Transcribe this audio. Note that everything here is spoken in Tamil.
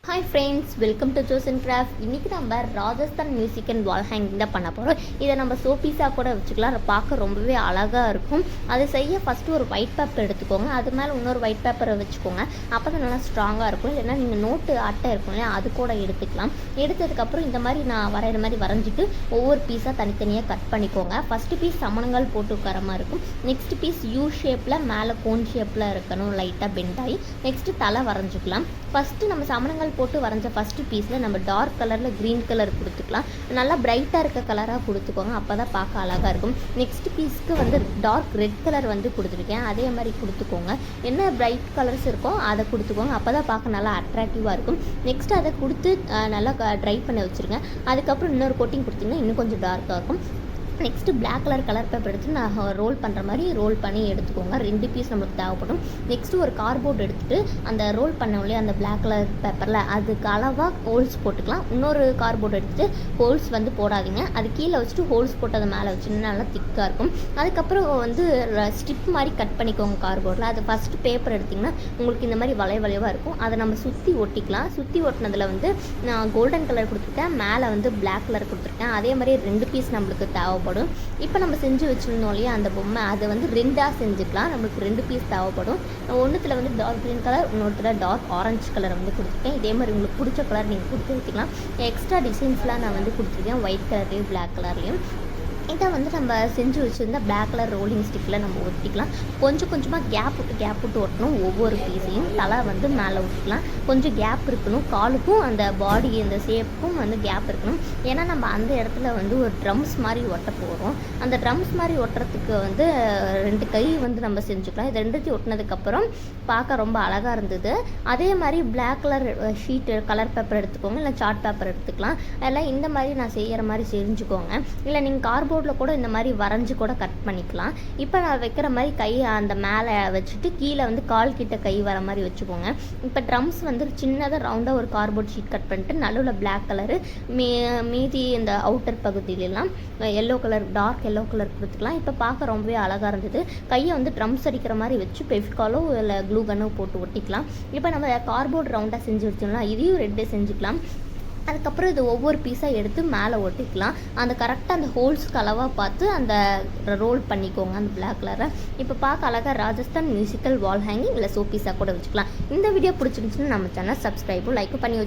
Hi friends, welcome to Jo's and craft. இன்றைக்கி நம்ம Rajasthan music and wall hanging தான் பண்ண போகிறோம். இதை நம்ம சோப்பீஸாக கூட வச்சுக்கலாம். அதை பார்க்க ரொம்பவே அழகாக இருக்கும். அதை செய்ய ஃபஸ்ட்டு ஒரு ஒயிட் பேப்பர் எடுத்துக்கோங்க. அது மேலே இன்னொரு ஒயிட் பேப்பரை வச்சுக்கோங்க. அப்போ தான் நல்லா ஸ்ட்ராங்காக இருக்கும். இல்லைன்னா நீங்கள் நோட்டு அட்டை இருக்கும் இல்லையா, அது கூட எடுத்துக்கலாம். எடுத்ததுக்கப்புறம் இந்த மாதிரி நான் வரைகிற மாதிரி வரைஞ்சிட்டு ஒவ்வொரு பீஸாக தனித்தனியாக கட் பண்ணிக்கோங்க. ஃபஸ்ட்டு பீஸ் சமணங்கால் போட்டு உட்கார மாதிரி இருக்கும். நெக்ஸ்ட் பீஸ் யூ ஷேப்பில் மேலே கோன் ஷேப்பில் இருக்கணும், லைட்டாக பெண்ட் ஆகி. நெக்ஸ்ட்டு தலை வரைஞ்சிக்கலாம். ஃபஸ்ட்டு நம்ம சமணங்கால் போட்டு வரைஞ்ச ஃபஸ்ட்டு பீஸில் நம்ம டார்க் கலரில் க்ரீன் கலர் கொடுத்துக்கலாம். நல்லா பிரைட்டாக இருக்க கலராக கொடுத்துக்கோங்க, அப்போ தான் பார்க்க அழகாக இருக்கும். நெக்ஸ்ட் பீஸ்க்கு வந்து டார்க் ரெட் கலர் வந்து கொடுத்துருக்கேன், அதே மாதிரி கொடுத்துக்கோங்க. என்ன பிரைட் கலர்ஸ் இருக்கோ அதை கொடுத்துக்கோங்க, அப்போ தான் பார்க்க நல்லா அட்ராக்டிவாக இருக்கும். நெக்ஸ்ட் அதை கொடுத்து நல்லா ட்ரை பண்ணி வச்சுருங்க. அதுக்கப்புறம் இன்னொரு கோட்டிங் கொடுத்திங்கன்னா இன்னும் கொஞ்சம் டார்க்காக இருக்கும். நெக்ஸ்ட்டு பிளாக் கலர் பேப்பர் எடுத்து நான் ரோல் பண்ணுற மாதிரி ரோல் பண்ணி எடுத்துக்கோங்க. 2 பீஸ் நம்மளுக்கு தேவைப்படும். நெக்ஸ்ட்டு ஒரு கார்ட்போர்ட் எடுத்துகிட்டு அந்த ரோல் பண்ணோம்லே அந்த பிளாக் கலர் பேப்பரில் அதுக்கு அளவாக ஹோல்ஸ் போட்டுக்கலாம். இன்னொரு கார்ட்போர்ட் எடுத்துகிட்டு ஹோல்ஸ் வந்து போடாதீங்க, அது கீழே வச்சுட்டு ஹோல்ஸ் போட்டு அதை மேலே வச்சுன்னா நல்லா திக்காக இருக்கும். அதுக்கப்புறம் வந்து ஸ்ட்ரிப் மாதிரி கட் பண்ணிக்கோங்க கார்ட்போர்டில். அது ஃபஸ்ட்டு பேப்பர் எடுத்திங்கன்னா உங்களுக்கு இந்த மாதிரி வளைவாக இருக்கும். அதை நம்ம சுற்றி ஒட்டிக்கலாம். சுற்றி ஒட்டினதில் வந்து நான் கோல்டன் கலர் கொடுத்துருக்கேன், மேலே வந்து பிளாக் கலர் கொடுத்துருக்கேன். அதே மாதிரி 2 பீஸ் நம்மளுக்கு தேவைப்படும். இப்போ நம்ம செஞ்சு வச்சுருந்தோம் இல்லையா அந்த பொம்மை, அதை வந்து 2ஆக செஞ்சுக்கலாம். நம்மளுக்கு 2 பீஸ் தேவைப்படும். ஒன்றுத்தில் வந்து டார்க் க்ரீன் கலர், இன்னொருத்தில் டார்க் ஆரஞ்சு கலர் வந்து கொடுத்துருக்கேன். இதே மாதிரி உங்களுக்கு பிடிச்ச கலர் நீங்கள் கொடுத்து வச்சுக்கலாம். எக்ஸ்ட்ரா டிசைன்ஸ்லாம் நான் வந்து கொடுத்துருக்கேன், ஒயிட் கலர்லேயும் பிளாக் கலர்லேயும். இதை வந்து நம்ம செஞ்சு வச்சுருந்தா பிளாக் கலர் ரோலிங் ஸ்டிக்கில் நம்ம ஒட்டிக்கலாம். கொஞ்சம் கொஞ்சமாக கேப் விட்டு ஒட்டணும். ஒவ்வொரு பீஸையும் தலை வந்து மேலே ஒட்டிக்கலாம். கொஞ்சம் கேப் இருக்கணும், காலுக்கும் அந்த பாடி அந்த ஷேப்புக்கும் வந்து கேப் இருக்கணும். ஏன்னா நம்ம அந்த இடத்துல வந்து ஒரு ட்ரம்ஸ் மாதிரி ஒட்ட போகிறோம். அந்த ட்ரம்ஸ் மாதிரி ஒட்டுறதுக்கு வந்து 2 கை வந்து நம்ம செஞ்சுக்கலாம். இது 2 ஒட்டினதுக்கப்புறம் பார்க்க ரொம்ப அழகாக இருந்தது. அதே மாதிரி black colour sheet colour paper எடுத்துக்கோங்க, இல்லை சார்ட் பேப்பர் எடுத்துக்கலாம். அதெல்லாம் இந்த மாதிரி நான் செய்கிற மாதிரி செஞ்சுக்கோங்க. இல்லை நீங்கள் கார்போர்டில் கூட இந்த மாதிரி வரைஞ்சி கூட கட் பண்ணிக்கலாம். இப்போ நான் வைக்கிற மாதிரி கை அந்த மேலே வச்சுட்டு கீழே வந்து கால் கிட்ட கை வர மாதிரி வச்சுக்கோங்க. இப்போ ட்ரம்ஸ் வந்து சின்னதாக ரவுண்டாக ஒரு கார்போர்ட் ஷீட் கட் பண்ணிட்டு நடுவில் பிளாக் கலரு, மீதி இந்த அவுட்டர் பகுதியிலலாம் டார்க் எல்லோ கலர் கொடுத்துக்கலாம். இப்போ பார்க்க ரொம்பவே அழகாக இருந்தது. கையை வந்து ட்ரம்ஸ் அடிக்கிற மாதிரி வச்சு பெஃபிகாலோ இல்லை க்ளூ கன்னோ போட்டு ஒட்டிக்கலாம். இப்போ நம்ம கார்போர்ட் ரவுண்டாக செஞ்சு வச்சோம்னா இதையும் 2 செஞ்சுக்கலாம். அதுக்கப்புறம் இது ஒவ்வொரு பீஸாக எடுத்து மேலே ஒட்டிக்கலாம். அந்த கரெக்டாக அந்த ஹோல்ஸ்க்கு அளவாக பார்த்து அந்த ரோல் பண்ணிக்கோங்க அந்த பிளாக் கலரை. இப்போ பார்க்க அழகாக ராஜஸ்தான் மியூசிக்கல் வால் ஹேங்கிங் இல்லை ஷோ பீஸாக கூட வச்சுக்கலாம். இந்த வீடியோ பிடிச்சிருந்துச்சுன்னா நம்ம சேனல் சப்ஸ்கிரைபும் லைக்கும் பண்ணி வச்சு